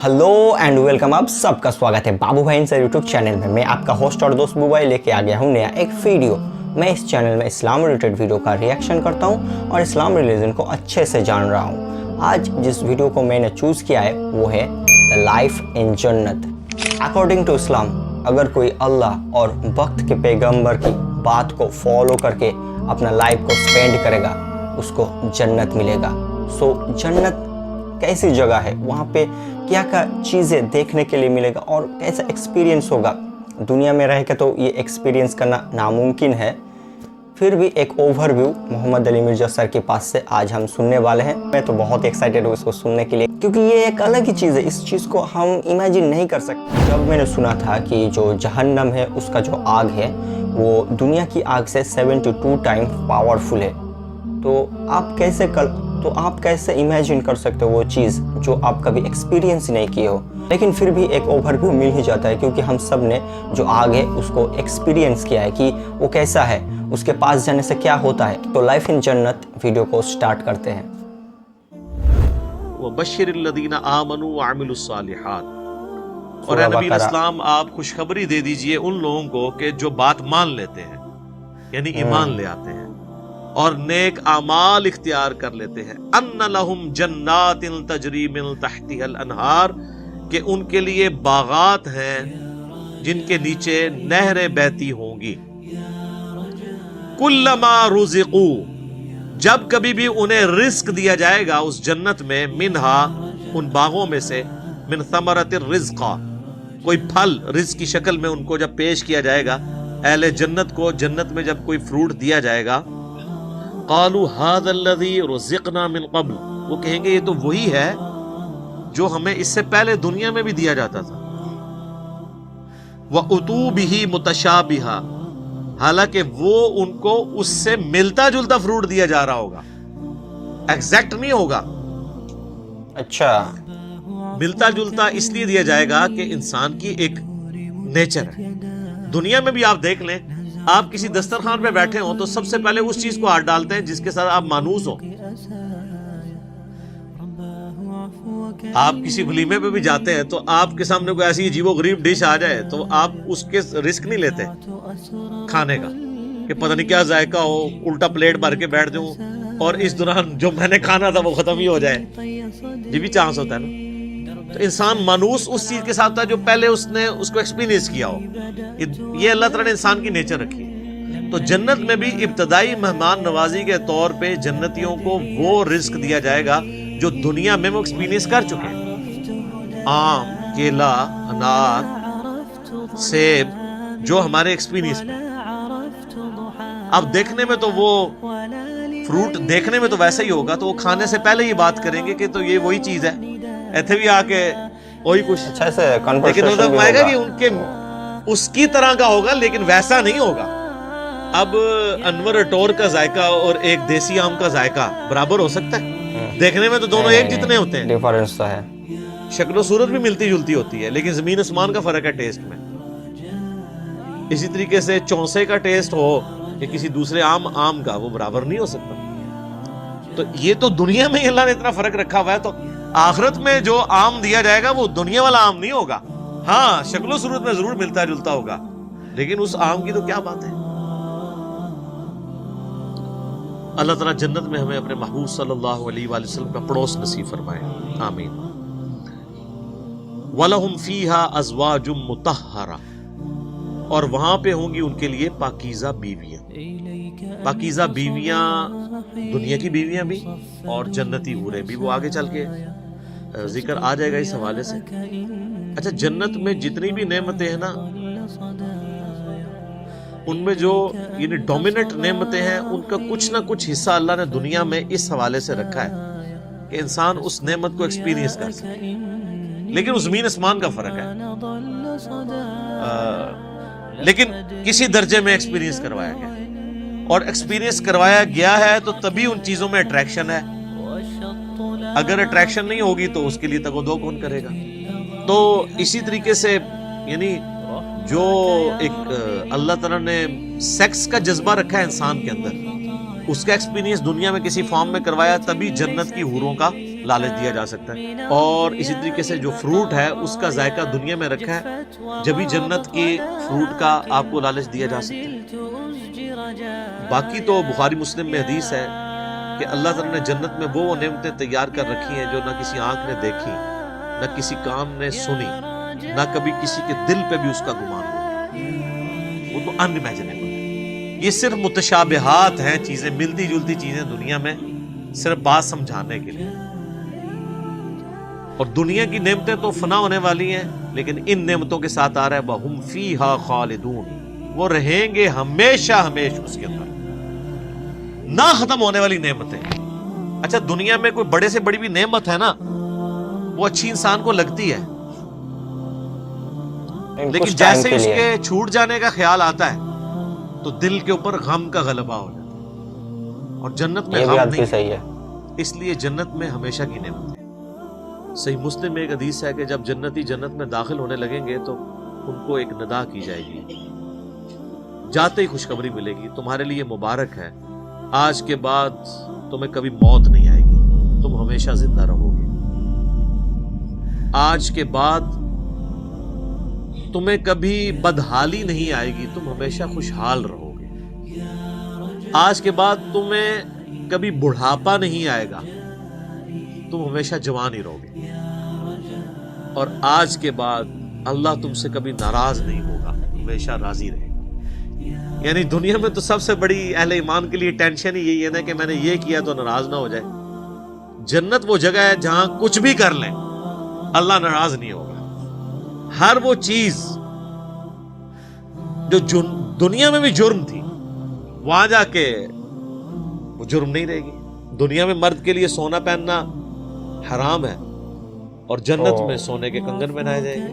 Hello and welcome, आप सबका स्वागत है बाबू भाई सर यूट्यूब चैनल में। मैं आपका होस्ट और दोस्त बुबाई लेके आ गया हूँ नया एक वीडियो। मैं इस चैनल में इस्लाम रिलेटेड वीडियो का रिएक्शन करता हूँ और इस्लाम रिलीजन को अच्छे से जान रहा हूँ। आज जिस वीडियो को मैंने चूज़ किया है वो है द लाइफ इन जन्नत। अकॉर्डिंग टू इस्लाम, अगर कोई अल्लाह और वक्त के पैगम्बर की बात को फॉलो करके अपना लाइफ को स्पेंड करेगा उसको जन्नत मिलेगा। सो जन्नत कैसी जगह है, वहाँ पे क्या क्या चीज़ें देखने के लिए मिलेगा और कैसा एक्सपीरियंस होगा। दुनिया में रह के तो ये एक्सपीरियंस करना नामुमकिन है, फिर भी एक ओवरव्यू मोहम्मद अली मिर्जा सर के पास से आज हम सुनने वाले हैं। मैं तो बहुत एक्साइटेड हूँ इसको सुनने के लिए, क्योंकि ये एक अलग ही चीज़ है। इस चीज़ को हम इमेजिन नहीं कर सकते। जब मैंने सुना था कि जो जहन्नम है उसका जो आग है वो दुनिया की आग से 72 टाइम पावरफुल है, तो आप कैसे इमेजिन कर सकते हो वो चीज़ जो आप कभी एक्सपीरियंस ही नहीं किए हो। लेकिन फिर भी एक ओवरव्यू मिल ही जाता है, क्योंकि हम सब ने जो आग है उसको एक्सपीरियंस किया है कि वो कैसा है, उसके पास जाने से क्या होता है। तो लाइफ इन जन्नत वीडियो को स्टार्ट करते हैं। वबश्शिरिल्लज़ीना आमनू व अमिलुस्सालिहात, और नबी इस्लाम आप खुशखबरी दे दीजिए उन लोगों को कि जो बात मान लेते हैं, यानी ईमान ले आते हैं और नेक आमाल इख्तियार कर लेते हैं। अन्ना लहुम जन्नातिन तजरी मिन तहतिहल अनहार, कि उनके लिए बागात हैं जिनके नीचे नहरें बहती होंगी। कुल्लमा रुज़िक़ू, जब कभी भी उन्हें रिस्क दिया जाएगा उस जन्नत में, मिनहा उन बागों में से, मिन समरतिर रिज़्क़ा, कोई फल रिज़्क़ की शक्ल में उनको जब पेश किया जाएगा अहले जन्नत को, जन्नत में जब कोई फ्रूट दिया जाएगा, क़ालू हाज़ल्लज़ी रुज़िक़ना मिन क़ब्ल, वो कहेंगे ये तो वही है जो हमें इससे पहले दुनिया में भी दिया जाता था। व उतू बिही मुतशाबिहा, हालांकि वो उनको उससे मिलता जुलता फ्रूट दिया जा रहा होगा, एग्जैक्ट नहीं होगा। अच्छा, मिलता जुलता इसलिए दिया जाएगा कि इंसान की एक नेचर है। दुनिया में भी आप देख लें, आप किसी दस्तरखान पे बैठे हो तो सबसे पहले उस चीज को हाथ डालते हैं जिसके साथ आप मानूस हो। आप किसी वलीमे पे भी जाते हैं तो आपके सामने कोई ऐसी अजीबोगरीब डिश आ जाए तो आप उसके रिस्क नहीं लेते खाने का कि पता नहीं क्या जायका हो, उल्टा प्लेट भर के बैठ जाऊं और इस दौरान जो मैंने खाना था वो खत्म ही हो जाए। ये भी चांस होता है ना। तो इंसान मानूस उस चीज के साथ था जो पहले उसने उसको एक्सपीरियंस किया हो। ये अल्लाह ताला ने इंसान की नेचर रखी है। तो जन्नत में भी इब्तदाई मेहमान नवाजी के तौर पे जन्नतियों को वो रिस्क दिया जाएगा जो दुनिया में वो एक्सपीरियंस कर चुके हैं। आम, केला, अनार, सेब, जो हमारे एक्सपीरियंस में। अब देखने में तो वो फ्रूट देखने में तो वैसा ही होगा, तो वो खाने से पहले ही बात करेंगे कि तो ये वही चीज है, ऐसे भी आके वही कुछ अच्छा से लेकिन मतलब आएगा कि उनके उसकी तरह का होगा लेकिन वैसा नहीं होगा। अब अनवर अटोर का जायका और एक देसी आम का जायका बराबर हो सकता है? देखने में तो दोनों एक जितने होते हैं, डिफरेंस तो है, शक्ल सूरत भी मिलती जुलती होती है, लेकिन जमीन आसमान का फर्क है टेस्ट में। इसी तरीके से चौसे का टेस्ट हो या किसी दूसरे आम का, वो बराबर नहीं हो सकता। तो ये तो दुनिया में अल्लाह ने इतना फर्क रखा हुआ है, तो आखिरत में जो आम दिया जाएगा वो दुनिया वाला आम नहीं होगा। हाँ, शक्लो सूरत में जरूर मिलता जुलता होगा, लेकिन उस आम की तो क्या बात है। अल्लाह ताला जन्नत में हमें अपने महबूब सल्लल्लाहु अलैहि वसल्लम का पड़ोस नसीब फरमाए, आमीन। वलहुम फीहा अज़वाजुम मुतहहरा, और वहां पे होंगी उनके लिए पाकीज़ा बीवियां। पाकीज़ा बीवियां दुनिया की बीवियां भी और जन्नती हूरें भी, वो आगे चल के जिक्र आ जाएगा इस हवाले से। अच्छा, जन्नत में जितनी भी नेमतें हैं ना, उनमें जो यानी डोमिनेंट नेमतें हैं उनका कुछ ना कुछ हिस्सा अल्लाह ने दुनिया में इस हवाले से रखा है कि इंसान उस नेमत को एक्सपीरियंस कर सके। लेकिन उस ज़मीन आसमान का फर्क है, लेकिन किसी दर्जे में एक्सपीरियंस करवाया गया, और एक्सपीरियंस करवाया गया है तो तभी उन चीजों में अट्रैक्शन है। अगर अट्रैक्शन नहीं होगी तो उसके लिए तगोदो कौन करेगा। तो इसी तरीके से यानी जो एक अल्लाह ताला ने सेक्स का जज्बा रखा है इंसान के अंदर, उसका एक्सपीरियंस दुनिया में किसी फॉर्म में करवाया, तभी जन्नत की हूरों का لالچ دیا جا سکتا ہے، اور اسی طریقے سے جو فروٹ ہے اس کا ذائقہ دنیا میں رکھا ہے، جبھی جنت کے فروٹ کا آپ کو لالچ دیا جا سکتا ہے۔ باقی تو بخاری مسلم میں حدیث ہے کہ اللہ تعالیٰ نے جنت میں وہ نعمتیں تیار کر رکھی ہیں جو نہ کسی آنکھ نے دیکھی، نہ کسی کان نے سنی، نہ کبھی کسی کے دل پہ بھی اس کا گمان ہوا۔ وہ تو ان امیجنیبل۔ یہ صرف متشابہات ہیں، چیزیں ملتی جلتی چیزیں دنیا میں، صرف بات سمجھانے کے لیے۔ اور دنیا کی نعمتیں تو فنا ہونے والی ہیں، لیکن ان نعمتوں کے ساتھ آ رہا ہے وَهُمْ فِيهَا خَالِدُونَ، وہ رہیں گے ہمیشہ ہمیشہ اس کے اندر، نہ ختم ہونے والی نعمتیں۔ اچھا دنیا میں کوئی بڑے سے بڑی بھی نعمت ہے نا، وہ اچھی انسان کو لگتی ہے، لیکن جیسے اس کے چھوٹ جانے کا خیال آتا ہے تو دل کے اوپر غم کا غلبہ ہو جاتا ہے، اور جنت میں غم نہیں، صحیح ہے، اس لیے جنت میں ہمیشہ کی نعمت ہے۔ صحیح مسلم میں ایک حدیث ہے کہ جب جنتی جنت میں داخل ہونے لگیں گے تو ان کو ایک ندا کی جائے گی، جاتے ہی خوشخبری ملے گی، تمہارے لیے مبارک ہے، آج کے بعد تمہیں کبھی موت نہیں آئے گی، تم ہمیشہ زندہ رہو گے، آج کے بعد تمہیں کبھی بدحالی نہیں آئے گی، تم ہمیشہ خوشحال رہو گے، آج کے بعد تمہیں کبھی بڑھاپا نہیں آئے گا، تم ہمیشہ جوان ہی رہو گے، اور آج کے بعد اللہ تم سے کبھی ناراض نہیں ہوگا، ہمیشہ راضی رہے گا۔ یعنی دنیا میں تو سب سے بڑی اہل ایمان کے لیے ٹینشن ہی یہی ہے نا کہ میں نے یہ کیا تو ناراض نہ ہو جائے۔ جنت وہ جگہ ہے جہاں کچھ بھی کر لیں اللہ ناراض نہیں ہوگا۔ ہر وہ چیز جو دنیا میں بھی جرم تھی وہاں جا کے وہ جرم نہیں رہے گی۔ دنیا میں مرد کے لیے سونا پہننا حرام ہے، اور جنت میں سونے کے کنگن پہنائے جائیں گے،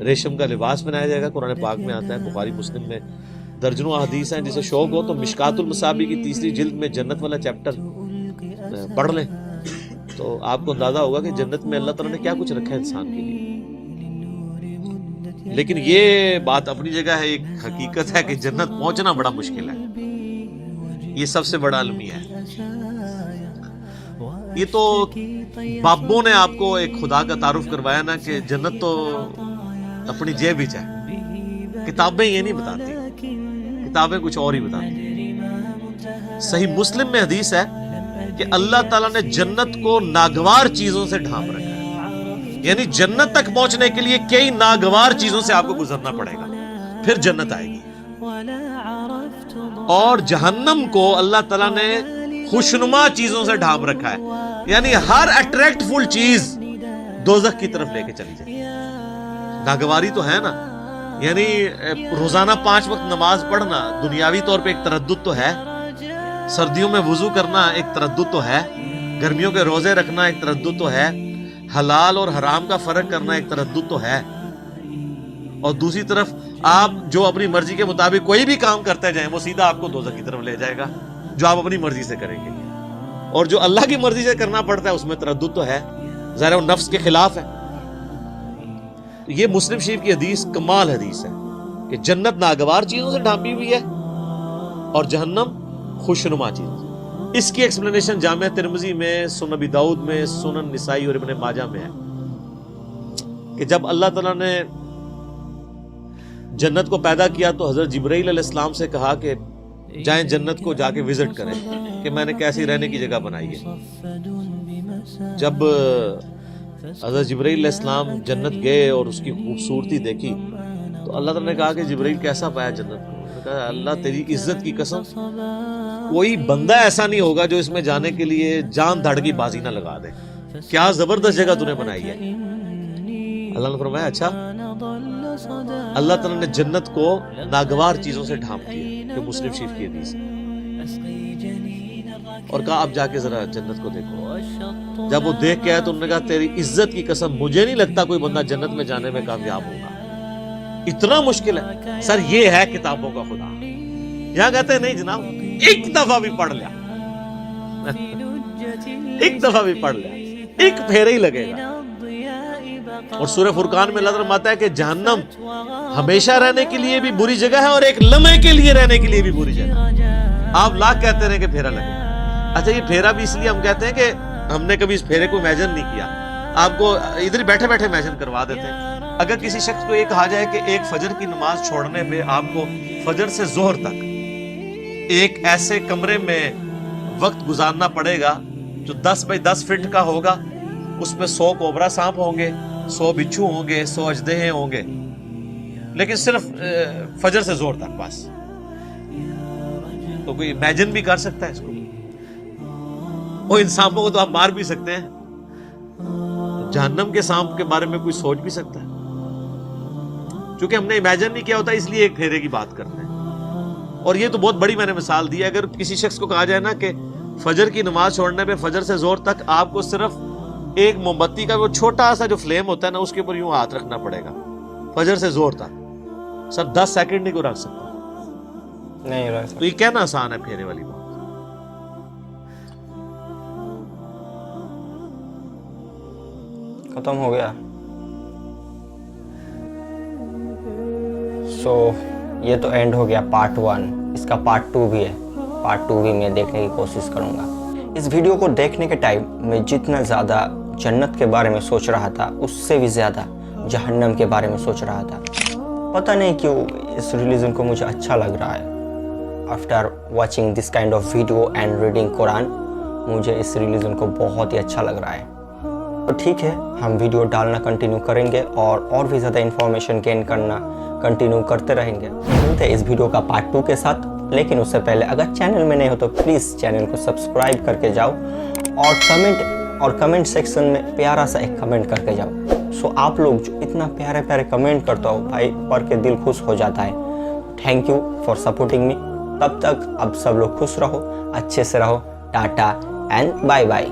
ریشم کا لباس پہنایا جائے گا۔ قرآن پاک میں آتا ہے، بخاری مسلم میں درجنوں احادیث ہیں، جسے شوق ہو تو مشکات المصابیح کی 3 جلد میں جنت والا چیپٹر پڑھ لیں تو آپ کو اندازہ ہوگا کہ جنت میں اللہ تعالیٰ نے کیا کچھ رکھا ہے انسان کے لیے۔ لیکن یہ بات اپنی جگہ ہے، ایک حقیقت ہے کہ جنت پہنچنا بڑا مشکل ہے، یہ سب سے بڑا المیہ ہے۔ یہ تو بابوں نے آپ کو ایک خدا کا تعارف کروایا نا کہ جنت تو اپنی جیب ہی ہے، کتابیں یہ نہیں بتاتی، کتابیں کچھ اور ہی بتاتی۔ صحیح مسلم میں حدیث ہے کہ اللہ تعالیٰ نے جنت کو ناگوار چیزوں سے ڈھانپ رکھا ہے، یعنی جنت تک پہنچنے کے لیے کئی ناگوار چیزوں سے آپ کو گزرنا پڑے گا، پھر جنت آئے گی۔ اور جہنم کو اللہ تعالیٰ نے خوشنما چیزوں سے ڈھانپ رکھا ہے، یعنی ہر اٹریکٹ فل چیز دوزخ کی طرف لے کے چلی جائے۔ ناگواری تو ہے نا، یعنی روزانہ 5 وقت نماز پڑھنا دنیاوی طور پہ ایک تردد تو ہے، سردیوں میں وضو کرنا ایک تردد تو ہے، گرمیوں کے روزے رکھنا ایک تردد تو ہے، حلال اور حرام کا فرق کرنا ایک تردد تو ہے، اور دوسری طرف آپ جو اپنی مرضی کے مطابق کوئی بھی کام کرتے جائیں وہ سیدھا آپ کو دوزخ کی طرف لے جائے گا، جو آپ اپنی مرضی سے کریں گے، اور جو اللہ کی مرضی سے کرنا پڑتا ہے اس میں تردد تو ہے، ظاہر وہ نفس کے خلاف ہے۔ یہ مسلم شریف کی حدیث کمال حدیث ہے کہ جنت ناگوار چیزوں سے ڈھانپی ہوئی ہے اور جہنم خوشنما چیز۔ اس کی ایکسپلینیشن جامع ترمذی میں، سنن ابی داؤد میں، سنن نسائی اور ابن ماجہ میں ہے کہ جب اللہ تعالیٰ نے جنت کو پیدا کیا تو حضرت جبرائیل علیہ السلام سے کہا کہ جائیں جنت کو جا کے وزٹ کریں کہ میں نے کیسی رہنے کی جگہ بنائی ہے۔ جب حضرت جبرائیل علیہ السلام جنت گئے اور اس کی خوبصورتی دیکھی تو اللہ تعالیٰ نے کہا کہ جبرائیل کیسا پایا جنت کو؟ کہا اللہ تیری عزت کی قسم کوئی بندہ ایسا نہیں ہوگا جو اس میں جانے کے لیے جان دھڑ کی بازی نہ لگا دے، کیا زبردست جگہ تو نے بنائی ہے۔ اللہ نے فرمایا اچھا، اللہ تعالیٰ نے جنت کو ناگوار چیزوں سے ڈھانپ دیا، کہ مسلم شریف کی حدیث ہے، اور کہا اب جا کے ذرا جنت کو دیکھو۔ جب وہ دیکھ کے آیا تو انہوں نے کہا تیری عزت کی قسم مجھے نہیں لگتا کوئی بندہ جنت میں جانے میں کامیاب ہوگا، اتنا مشکل ہے۔ سر یہ ہے کتابوں کا خدا، یہاں کہتے ہیں نہیں جناب ایک دفعہ بھی پڑھ لیا ایک دفعہ بھی پڑھ لیا، ایک پھیرا ہی لگے گا۔ اور سورہ فرقان میں اللہ تعالیٰ فرماتا ہے کہ جہنم ہمیشہ رہنے کے لیے بھی بری جگہ ہے اور ایک لمحے کے لیے رہنے کے لیے بھی بری جگہ۔ آپ لاکھ کہتے رہے کہ پھیرا لگے، اچھا یہ پھیرا بھی اس لیے ہم کہتے ہیں کہ हमने कभी इस फेरे को इमेजिन नहीं किया, आपको इधर बैठे बैठे इमेजिन करवा देते हैं। अगर किसी शख्स को ये कहा जाए कि एक फजर की नमाज छोड़ने पे आपको फजर से जोहर तक एक ऐसे कमरे में वक्त गुजारना पड़ेगा जो 10 बाई 10 फीट का होगा, उसमें 100 कोबरा सांप होंगे, 100 बिच्छू होंगे, 100 अजदहे होंगे, लेकिन सिर्फ फजर से जोहर तक बस, तो कोई इमेजिन भी कर सकता है इसको? वो इन सांपों को तो आप मार भी सकते हैं, जहन्नम के सांप के बारे में कोई सोच भी सकता है? क्योंकि हमने इमेजिन नहीं किया होता, इसलिए एक फेरे की बात करते हैं। और ये तो बहुत बड़ी मैंने मिसाल दी है। अगर किसी शख्स को कहा जाए ना कि फजर की नमाज छोड़ने पे फजर से जोर तक आपको सिर्फ एक मोमबत्ती का वो छोटा सा जो फ्लेम होता है ना, उसके ऊपर यूं हाथ रखना पड़ेगा फजर से जोर तक, सब 10 सेकंड नहीं को रख सकता, नहीं रह सकता। तो ये कहना आसान है फेरे वाली बात। खत्म हो गया। सो ये तो एंड हो गया पार्ट 1। इसका पार्ट 2 भी है, पार्ट 2 भी मैं देखने की कोशिश करूँगा। इस वीडियो को देखने के टाइम मैं जितना ज़्यादा जन्नत के बारे में सोच रहा था, उससे भी ज़्यादा जहन्नम के बारे में सोच रहा था। पता नहीं क्यों इस रिलीजन को मुझे अच्छा लग रहा है। After watching this kind of video and reading Quran, मुझे इस रिलीजन को बहुत ही अच्छा लग रहा है। तो ठीक है, हम वीडियो डालना कंटिन्यू करेंगे और भी ज़्यादा इन्फॉर्मेशन गेन करना कंटिन्यू करते रहेंगे। मिलते हैं इस वीडियो का पार्ट 2 के साथ, लेकिन उससे पहले अगर चैनल में नहीं हो तो प्लीज़ चैनल को सब्सक्राइब करके जाओ और कमेंट सेक्शन में प्यारा सा एक कमेंट करके जाओ। सो आप लोग जो इतना प्यारे प्यारे कमेंट करते हो भाई, पढ़ के दिल खुश हो जाता है। Thank you for supporting me. तब तक अब सब लोग खुश रहो, अच्छे से रहो। Tata and bye bye.